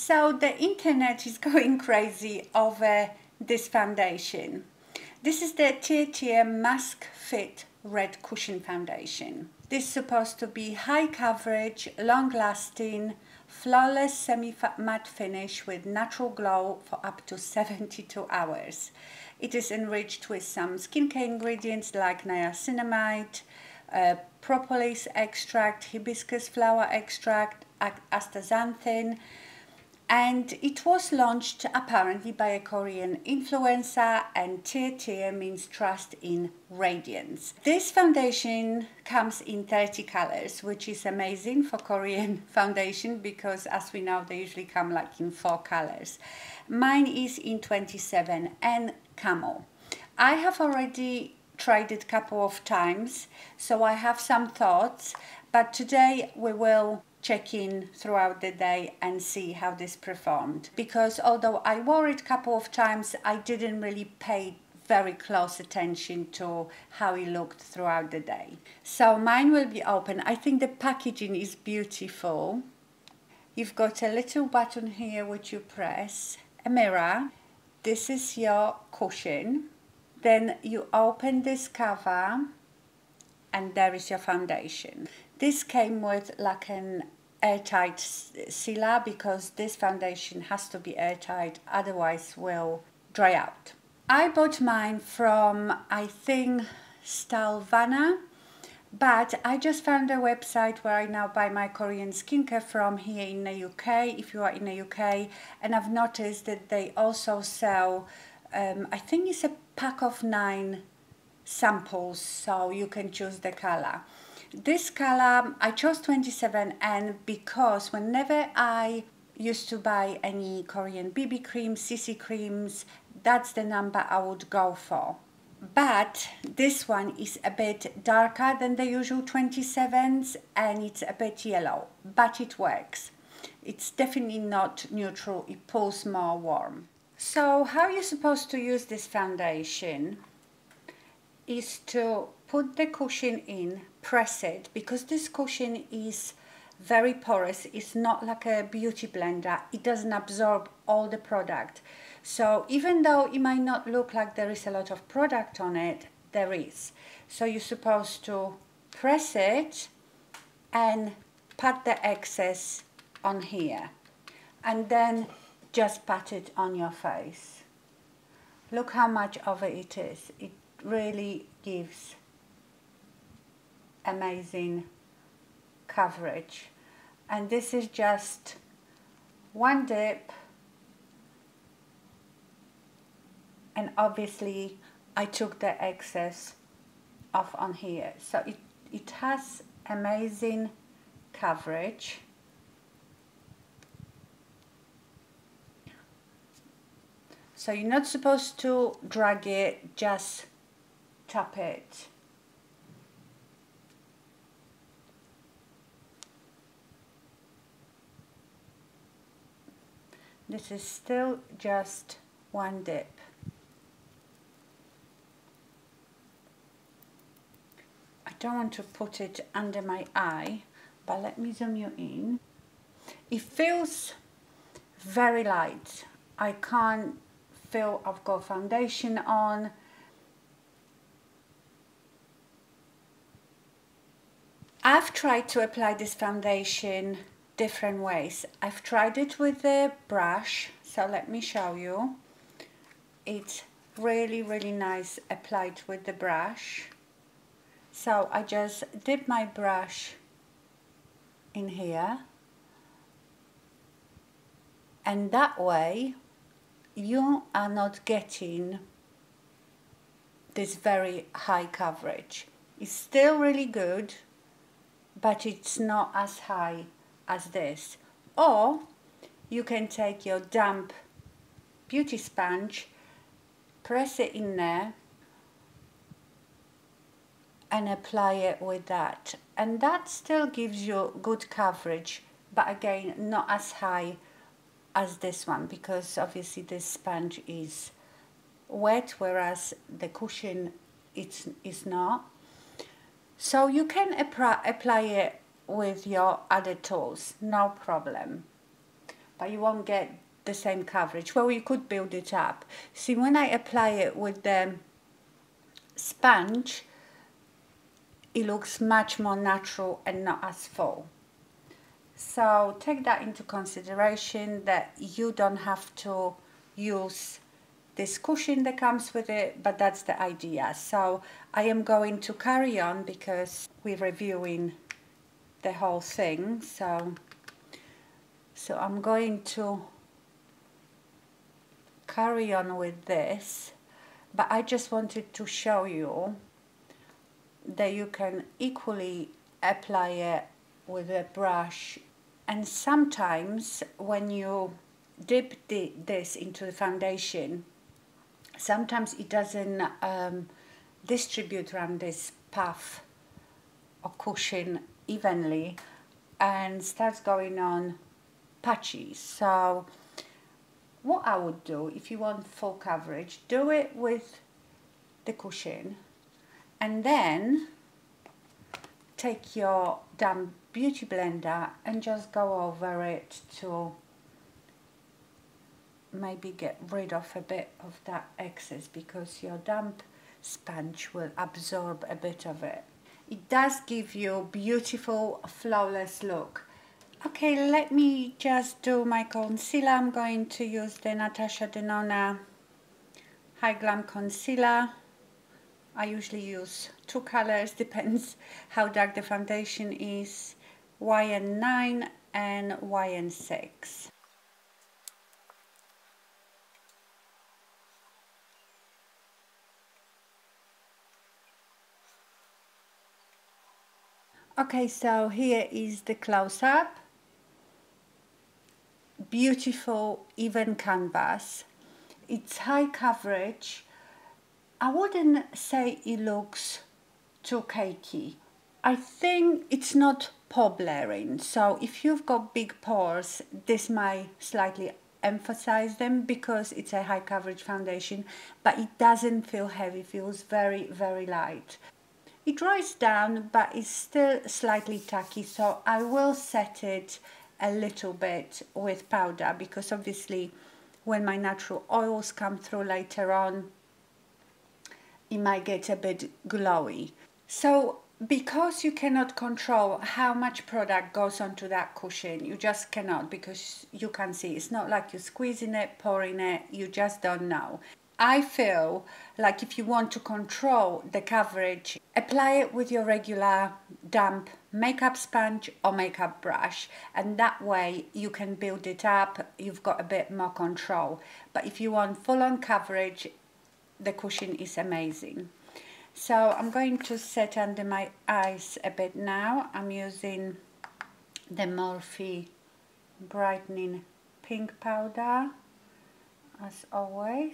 So the internet is going crazy over this foundation. This is the TirTir Mask Fit Red Cushion Foundation. This is supposed to be high coverage, long lasting, flawless semi-matte finish with natural glow for up to 72 hours. It is enriched with some skincare ingredients like niacinamide, propolis extract, hibiscus flower extract, astaxanthin, and it was launched apparently by a Korean influencer, and TirTir means trust in radiance. This foundation comes in 30 colors, which is amazing for Korean foundation because, as we know, they usually come like in 4 colors. Mine is in 27 and Camel. I have already tried it a couple of times, so I have some thoughts, but today we will check in throughout the day and see how this performed, because although I wore it a couple of times, I didn't really pay very close attention to how it looked throughout the day. So mine will be open. I think the packaging is beautiful. You've got a little button here which you press, a mirror, this is your cushion, then you open this cover and there is your foundation. This came with like an airtight sealer because this foundation has to be airtight, otherwise will dry out. I bought mine from, I think, Stalvana, but I just found a website where I now buy my Korean skincare from here in the UK, if you are in the UK, and I've noticed that they also sell, I think it's a pack of 9 samples, so you can choose the color. This color I chose 27N because whenever I used to buy any Korean BB creams, CC creams, that's the number I would go for. But this one is a bit darker than the usual 27s and it's a bit yellow, but it works. It's definitely not neutral, it pulls more warm. So how you're supposed to use this foundation is to put the cushion in, press it, because this cushion is very porous. It's not like a beauty blender. It doesn't absorb all the product. So even though it might not look like there is a lot of product on it, there is. So you're supposed to press it and pat the excess on here. And then just pat it on your face. Look how much of it is. It really gives amazing coverage, and this is just one dip, and obviously I took the excess off on here, so it has amazing coverage. So you're not supposed to drag it, just tap it. This is still just one dip. I don't want to put it under my eye, but let me zoom you in. It feels very light. I can't feel I've got foundation on. I've tried to apply this foundation different ways. I've tried it with the brush, so let me show you. It's really, really nice applied with the brush. So I just dip my brush in here, and that way you are not getting this very high coverage. It's still really good, but it's not as high as this. Or you can take your damp beauty sponge, press it in there and apply it with that, and that still gives you good coverage, but again not as high as this one because obviously this sponge is wet, whereas the cushion is not. So you can apply it with your other tools, no problem. but you won't get the same coverage. Well, you could build it up. See, when I apply it with the sponge, it looks much more natural and not as full. So take that into consideration, that you don't have to use this cushion that comes with it, but that's the idea. So I am going to carry on because we're reviewing the whole thing. So I'm going to carry on with this, but I just wanted to show you that you can equally apply it with a brush, and sometimes when you dip this into the foundation, sometimes it doesn't distribute around this puff or cushion evenly and starts going on patchy. So what I would do, if you want full coverage, do it with the cushion and then take your damp beauty blender and just go over it to maybe get rid of a bit of that excess, because your damp sponge will absorb a bit of it. It does give you a beautiful flawless look. Okay, let me just do my concealer. I'm going to use the Natasha Denona High Glam Concealer. I usually use 2 colors, depends how dark the foundation is, YN9 and YN6. Okay, so here is the close-up. Beautiful, even canvas. It's high coverage. I wouldn't say it looks too cakey. I think it's not pore blurring, so if you've got big pores, this might slightly emphasize them because it's a high coverage foundation, but it doesn't feel heavy, it feels very, very light. It dries down, but it's still slightly tacky, so I will set it a little bit with powder, because obviously when my natural oils come through later on, it might get a bit glowy. So because you cannot control how much product goes onto that cushion, you just cannot, because you can see it's not like you're squeezing it, pouring it, you just don't know. I feel like if you want to control the coverage, apply it with your regular damp makeup sponge or makeup brush, and that way you can build it up, you've got a bit more control. But if you want full-on coverage, the cushion is amazing. So I'm going to set under my eyes a bit now. I'm using the Morphe Brightening Pink Powder, as always.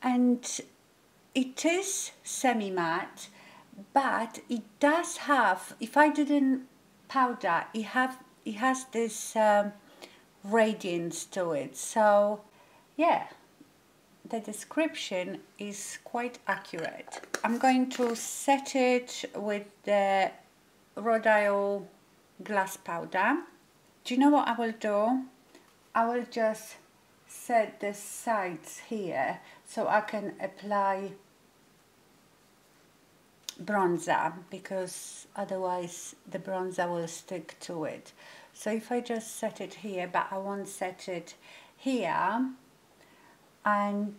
And it is semi-matte, but it does have, if I didn't powder, it has this radiance to it. So yeah, the description is quite accurate. I'm going to set it with the Rodial glass powder. Do you know what I will do? I will just set the sides here so I can apply bronzer, because otherwise the bronzer will stick to it. So if I just set it here, but I won't set it here, and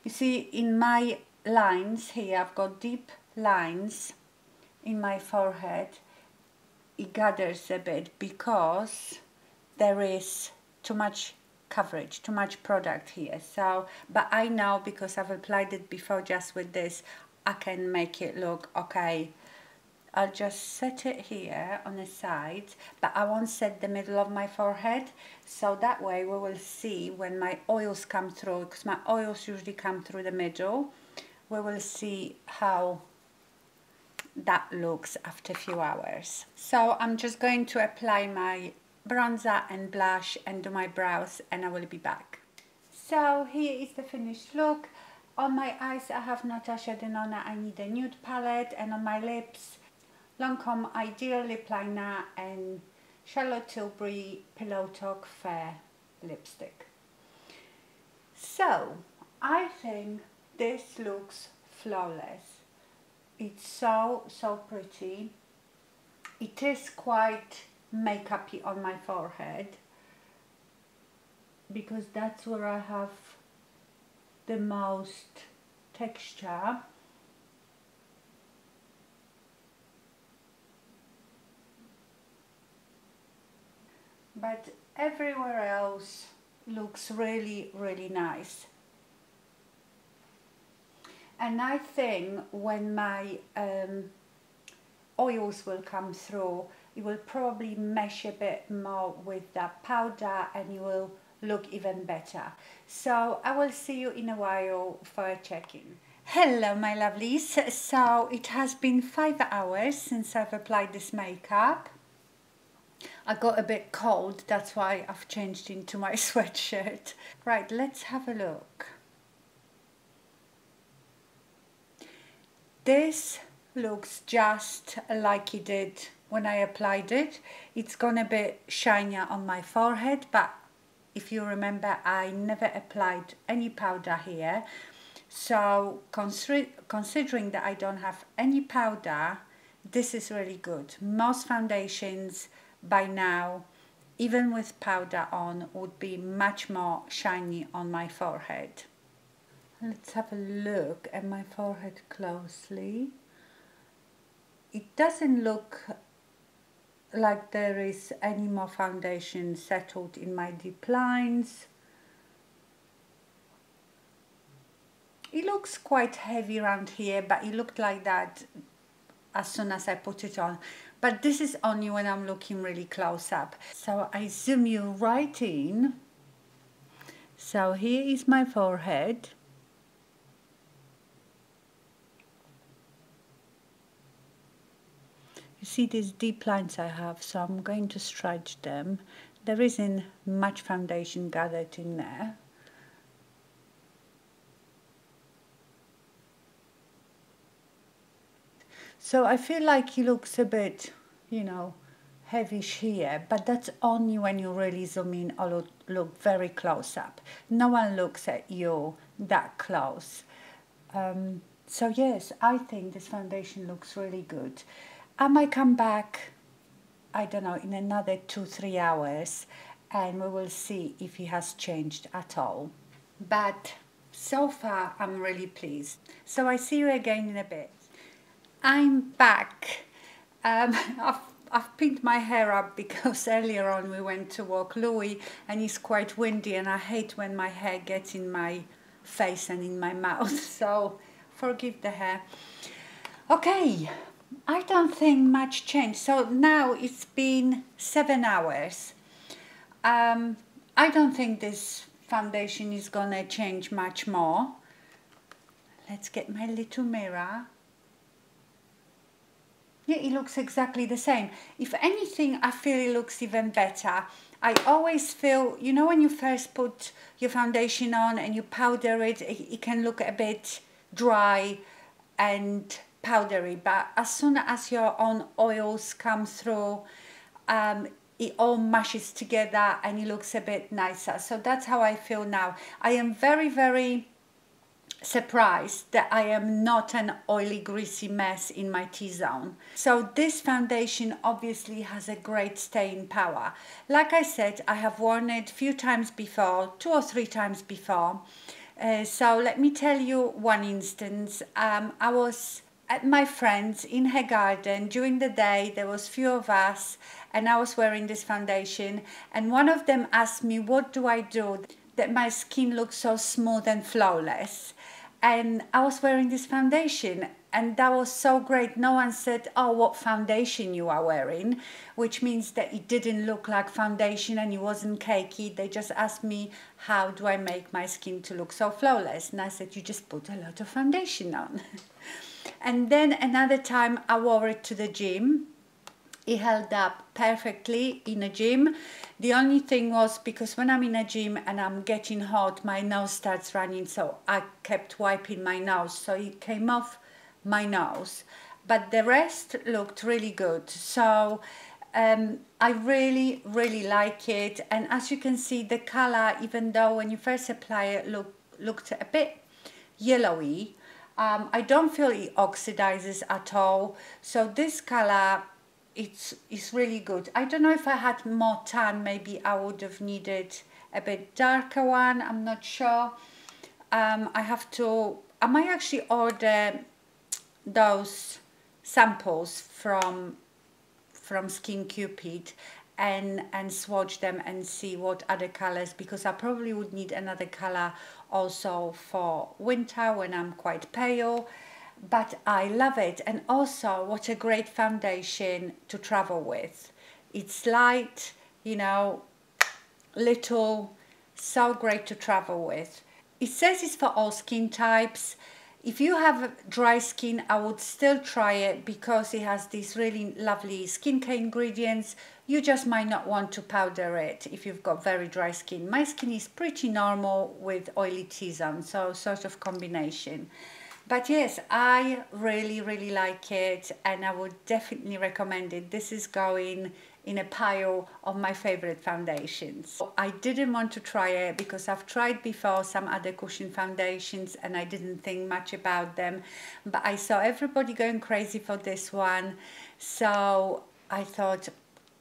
you see in my lines here, I've got deep lines in my forehead. It gathers a bit because there is too much coverage, too much product here. So, but I know, because I've applied it before just with this, I can make it look okay. I'll just set it here on the side, but I won't set the middle of my forehead, so that way we will see when my oils come through, because my oils usually come through the middle. We will see how that looks after a few hours. So I'm just going to apply my bronzer and blush and do my brows, and I will be back. So here is the finished look. On my eyes I have Natasha Denona I Need a Nude palette, and on my lips Lancome Ideal lip liner and Charlotte Tilbury Pillow Talk Fair lipstick. So I think this looks flawless. It's so pretty. It is quite makeup-y on my forehead because that's where I have the most texture. But everywhere else looks really nice. And I think when my oils will come through, it will probably mesh a bit more with that powder and it will look even better. So I will see you in a while for a check-in. Hello my lovelies, so it has been 5 hours since I've applied this makeup. I got a bit cold, that's why I've changed into my sweatshirt. Right, let's have a look. This looks just like it did when I applied it. It's gone a bit shinier on my forehead, but if you remember, I never applied any powder here. So considering that I don't have any powder, this is really good. Most foundations by now, even with powder on, would be much more shiny on my forehead. Let's have a look at my forehead closely. It doesn't look like there is any more foundation settled in my deep lines. It looks quite heavy around here, but it looked like that as soon as I put it on. But this is only when I'm looking really close up. So I zoom you right in. So here is my forehead. You see these deep lines I have, so I'm going to stretch them. There isn't much foundation gathered in there. So I feel like he looks a bit, you know, heavish here, but that's only when you really zoom in or look very close up. No one looks at you that close. So yes, I think this foundation looks really good. I might come back, I don't know, in another 2-3 hours and we will see if he has changed at all. But so far I'm really pleased. So I see you again in a bit. I'm back. I've pinned my hair up because earlier on we went to walk Louis and it's quite windy and I hate when my hair gets in my face and in my mouth, so forgive the hair. Okay, I don't think much changed. So now it's been 7 hours. I don't think this foundation is gonna change much more. Let's get my little mirror. Yeah, it looks exactly the same. If anything, I feel it looks even better. I always feel, you know, when you first put your foundation on and you powder it, it can look a bit dry and powdery. But as soon as your own oils come through, it all mashes together and it looks a bit nicer. So that's how I feel now. I am very surprised that I am not an oily greasy mess in my T-zone. So this foundation obviously has a great staying power. Like I said, I have worn it a few times before, 2 or 3 times before. So let me tell you one instance. I was at my friend's in her garden during the day. There was few of us and I was wearing this foundation and one of them asked me, what do I do that my skin looks so smooth and flawless? And I was wearing this foundation and that was so great. No one said, oh, what foundation you are wearing, which means that it didn't look like foundation and it wasn't cakey. They just asked me, how do I make my skin to look so flawless? And I said, you just put a lot of foundation on. And then another time I wore it to the gym. It held up perfectly in a gym. The only thing was because when I'm in a gym and I'm getting hot, my nose starts running, so I kept wiping my nose, so it came off my nose. But the rest looked really good. So I really like it, and as you can see, the color, even though when you first apply it looked a bit yellowy, I don't feel it oxidizes at all. So this color, it's really good. I don't know if I had more tan, maybe I would have needed a bit darker one, I'm not sure. I might actually order those samples from Skin Cupid and swatch them and see what other colors, because I probably would need another color also for winter when I'm quite pale. But I love it, and also what a great foundation to travel with. It's light, you know, little, so great to travel with. It says it's for all skin types. If you have dry skin, I would still try it because it has these really lovely skincare ingredients. You just might not want to powder it if you've got very dry skin. My skin is pretty normal with oily T-zone, so sort of combination. But yes, I really like it, and I would definitely recommend it. This is going in a pile of my favorite foundations. I didn't want to try it because I've tried before some other cushion foundations and I didn't think much about them, but I saw everybody going crazy for this one, so I thought,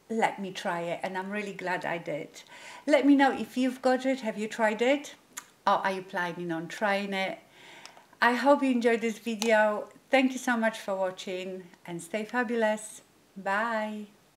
let me try it, and I'm really glad I did. Let me know if you've got it. Have you tried it, or are you planning on trying it? I hope you enjoyed this video. Thank you so much for watching, and stay fabulous. Bye.